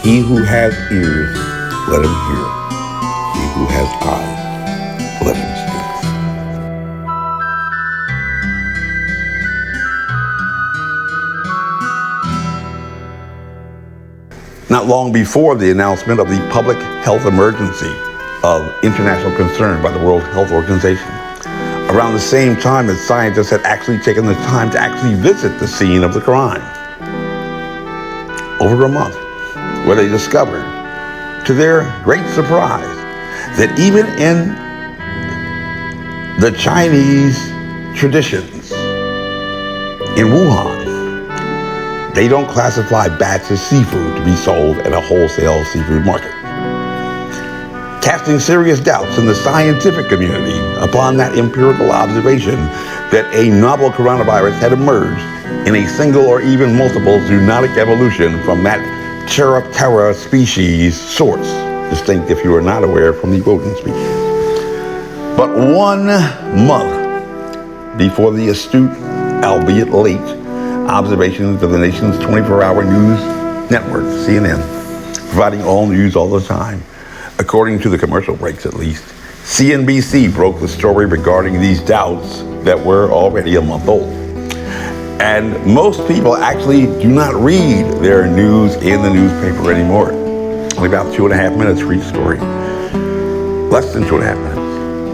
He who has ears, let him hear. He who has eyes, let him see. Not long before the announcement of the public health emergency of international concern by the World Health Organization, around the same time that scientists had actually taken the time to actually visit the scene of the crime, over a month, where they discovered, to their great surprise, that even in the Chinese traditions in Wuhan, they don't classify bats as seafood to be sold at a wholesale seafood market, casting serious doubts in the scientific community upon that empirical observation that a novel coronavirus had emerged in a single or even multiple zoonotic evolution from that Chiroptera species source, distinct, if you are not aware, from the rodent species. But 1 month before the astute, albeit late, observations of the nation's 24-hour news network, CNN, providing all news all the time, according to the commercial breaks at least, CNBC broke the story regarding these doubts that were already a month old. And most people actually do not read their news in the newspaper anymore. Only about 2.5 minutes for each story. Less than 2.5 minutes,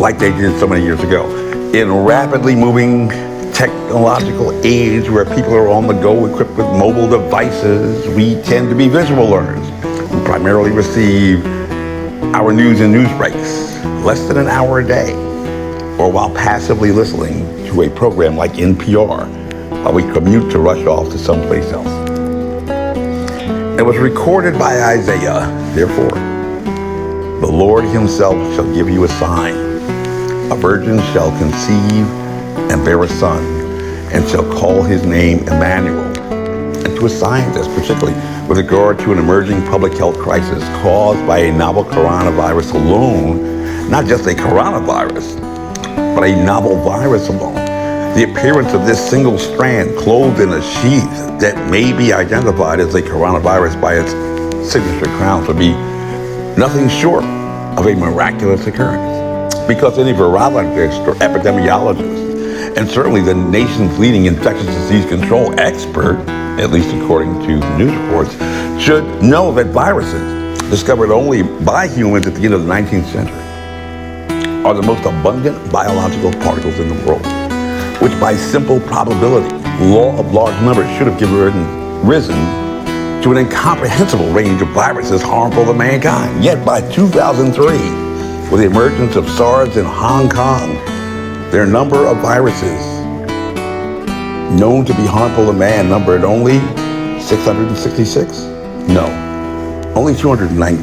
like they did so many years ago. In a rapidly moving technological age where people are on the go equipped with mobile devices, we tend to be visual learners who primarily receive our news and news breaks less than an hour a day, or while passively listening to a program like NPR while we commute to rush off to someplace else. It was recorded by Isaiah, therefore, the Lord himself shall give you a sign. A virgin shall conceive and bear a son, and shall call his name Emmanuel. And to a scientist, particularly with regard to an emerging public health crisis caused by a novel coronavirus alone, not just a coronavirus, but a novel virus alone, the appearance of this single strand clothed in a sheath that may be identified as a coronavirus by its signature crowns would be nothing short of a miraculous occurrence. Because any virologist or epidemiologist, and certainly the nation's leading infectious disease control expert, at least according to the news reports, should know that viruses discovered only by humans at the end of the 19th century are the most abundant biological particles in the world, which by simple probability, law of large numbers, should have risen to an incomprehensible range of viruses harmful to mankind. Yet by 2003, with the emergence of SARS in Hong Kong, their number of viruses known to be harmful to man numbered only 666? No, only 219.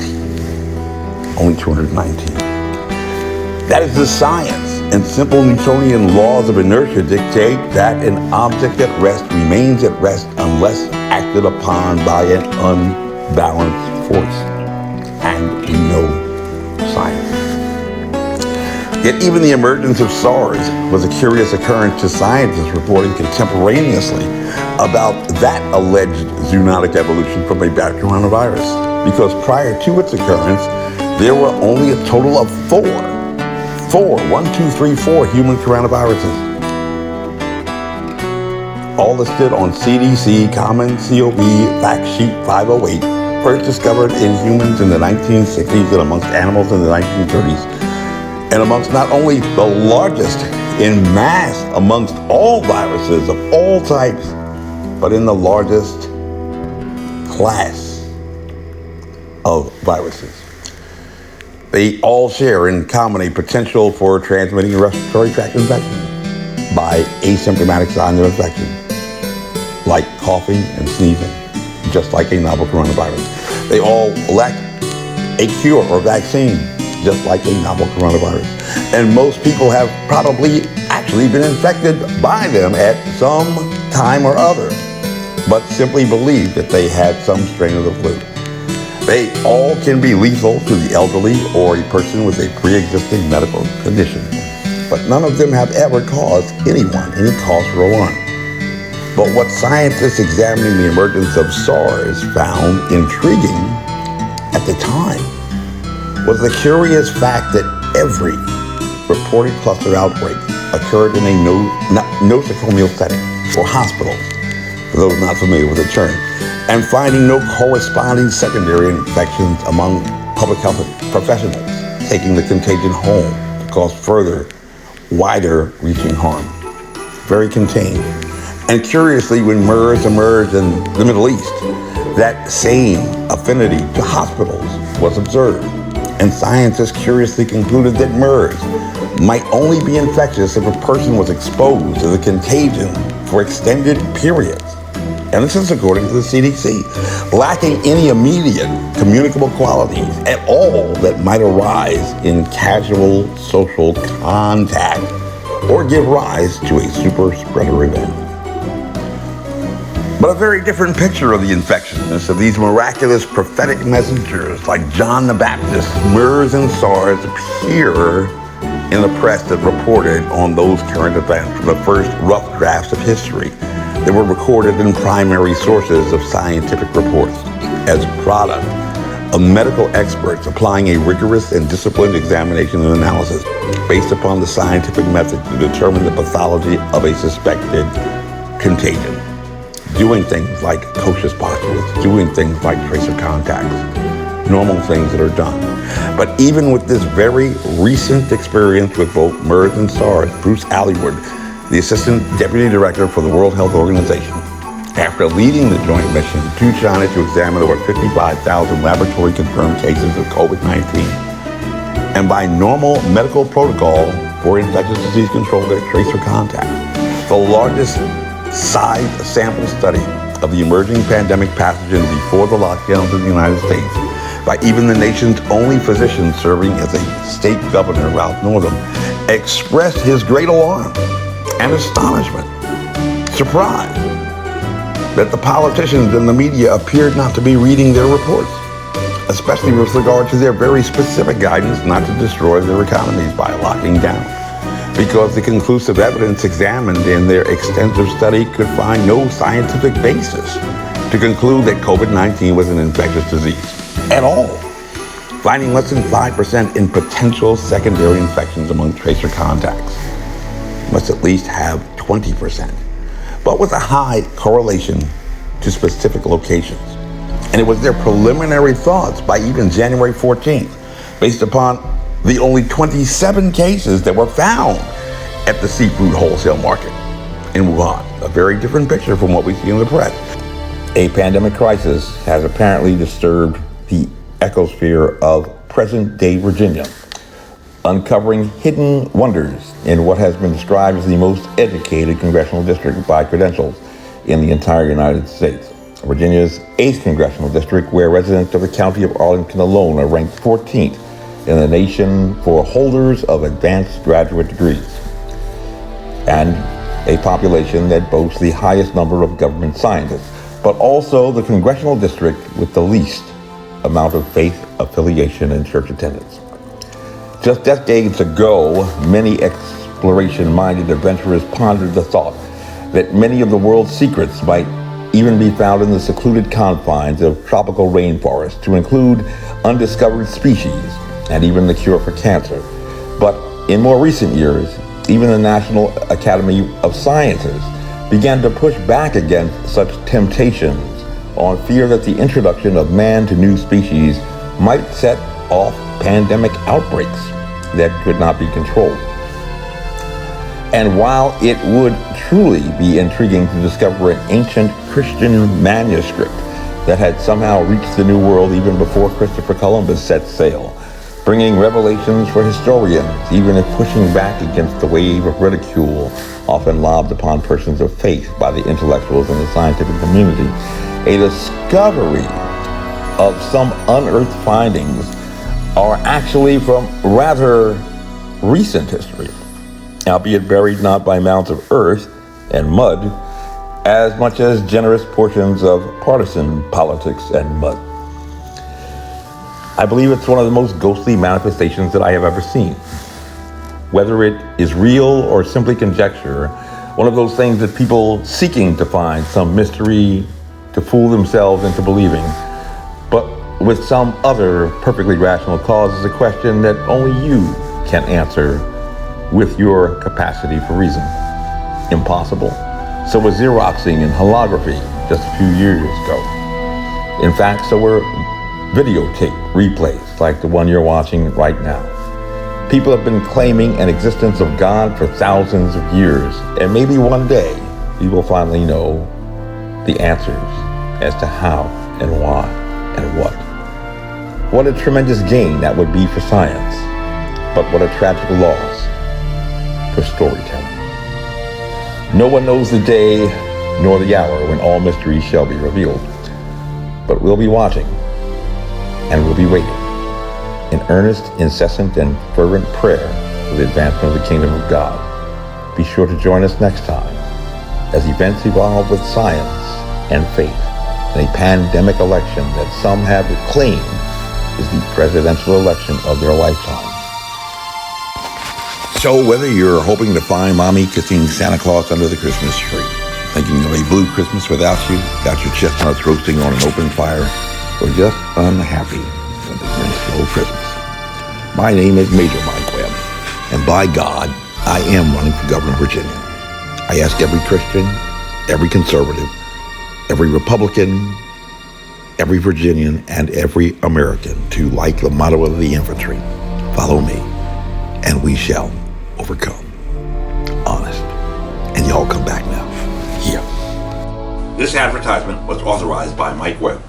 Only 219. That is the science, and simple Newtonian laws of inertia dictate that an object at rest remains at rest unless acted upon by an unbalanced force. And we know science. Yet even the emergence of SARS was a curious occurrence to scientists reporting contemporaneously about that alleged zoonotic evolution from a bat coronavirus. Because prior to its occurrence, there were only a total of four human coronaviruses. All listed on CDC Common COV Fact Sheet 508, first discovered in humans in the 1960s and amongst animals in the 1930s. And amongst not only the largest in mass amongst all viruses of all types, but in the largest class of viruses. They all share in common a potential for transmitting respiratory tract infection by asymptomatic signs of infection, like coughing and sneezing, just like a novel coronavirus. They all lack a cure or vaccine, just like a novel coronavirus. And most people have probably actually been infected by them at some time or other, but simply believe that they had some strain of the flu. They all can be lethal to the elderly or a person with a pre-existing medical condition, but none of them have ever caused anyone any cause for alarm. But what scientists examining the emergence of SARS found intriguing at the time was the curious fact that every reported cluster outbreak occurred in a nosocomial setting, or hospital, for those not familiar with the term, and finding no corresponding secondary infections among public health professionals, taking the contagion home to cause further, wider reaching harm. Very contained. And curiously, when MERS emerged in the Middle East, that same affinity to hospitals was observed. And scientists curiously concluded that MERS might only be infectious if a person was exposed to the contagion for extended periods. And this is according to the CDC, lacking any immediate communicable qualities at all that might arise in casual social contact or give rise to a super spreader event. But a very different picture of the infectiousness of these miraculous prophetic messengers like John the Baptist, MERS and SARS appear in the press that reported on those current events from the first rough drafts of history that were recorded in primary sources of scientific reports as a product of medical experts applying a rigorous and disciplined examination and analysis based upon the scientific method to determine the pathology of a suspected contagion. Doing things like Koch's postulates, doing things like tracer contacts, normal things that are done. But even with this very recent experience with both MERS and SARS, Bruce Allywood, the Assistant Deputy Director for the World Health Organization, after leading the joint mission to China to examine over 55,000 laboratory-confirmed cases of COVID-19, and by normal medical protocol for infectious disease control, their tracer contact, the largest size sample study of the emerging pandemic pathogen before the lockdowns in the United States by even the nation's only physician serving as a state governor, Ralph Northam, expressed his great alarm and astonishment, surprise, that the politicians and the media appeared not to be reading their reports, especially with regard to their very specific guidance not to destroy their economies by locking down, because the conclusive evidence examined in their extensive study could find no scientific basis to conclude that COVID-19 was an infectious disease at all, finding less than 5% in potential secondary infections among tracer contacts. Must at least have 20%, but with a high correlation to specific locations. And it was their preliminary thoughts by even January 14th, based upon the only 27 cases that were found at the seafood wholesale market in Wuhan. A very different picture from what we see in the press. A pandemic crisis has apparently disturbed the ecosphere of present-day Virginia, uncovering hidden wonders in what has been described as the most educated congressional district by credentials in the entire United States. Virginia's 8th congressional district, where residents of the county of Arlington alone are ranked 14th in the nation for holders of advanced graduate degrees, and a population that boasts the highest number of government scientists, but also the congressional district with the least amount of faith affiliation and church attendance. Just decades ago, many exploration-minded adventurers pondered the thought that many of the world's secrets might even be found in the secluded confines of tropical rainforests, to include undiscovered species and even the cure for cancer. But in more recent years, even the National Academy of Sciences began to push back against such temptations on fear that the introduction of man to new species might set off pandemic outbreaks that could not be controlled. And while it would truly be intriguing to discover an ancient Christian manuscript that had somehow reached the New World even before Christopher Columbus set sail, bringing revelations for historians, even if pushing back against the wave of ridicule often lobbed upon persons of faith by the intellectuals in the scientific community, a discovery of some unearthed findings are actually from rather recent history, albeit buried not by mounds of earth and mud, as much as generous portions of partisan politics and mud. I believe it's one of the most ghostly manifestations that I have ever seen. Whether it is real or simply conjecture, one of those things that people seeking to find some mystery to fool themselves into believing. But with some other perfectly rational cause is a question that only you can answer with your capacity for reason. Impossible. So was Xeroxing and holography just a few years ago. In fact, so were videotape replays like the one you're watching right now. People have been claiming an existence of God for thousands of years, and maybe one day we will finally know the answers as to how and why and what. What a tremendous gain that would be for science, but what a tragic loss for storytelling. No one knows the day nor the hour when all mysteries shall be revealed, but we'll be watching and we'll be waiting in earnest, incessant, and fervent prayer for the advancement of the kingdom of God. Be sure to join us next time as events evolve with science and faith in a pandemic election that some have claimed is the presidential election of their lifetime. So whether you're hoping to find Mommy kissing Santa Claus under the Christmas tree, thinking of a blue Christmas without you, got your chestnuts roasting on an open fire, or just unhappy with the Grinch stole Christmas, my name is Major Mike Webb, and by God, I am running for governor of Virginia. I ask every Christian, every conservative, every Republican, every Virginian, and every American to, like the motto of the infantry, follow me, and we shall overcome. Honest. And y'all come back now. Here. This advertisement was authorized by Mike Webb.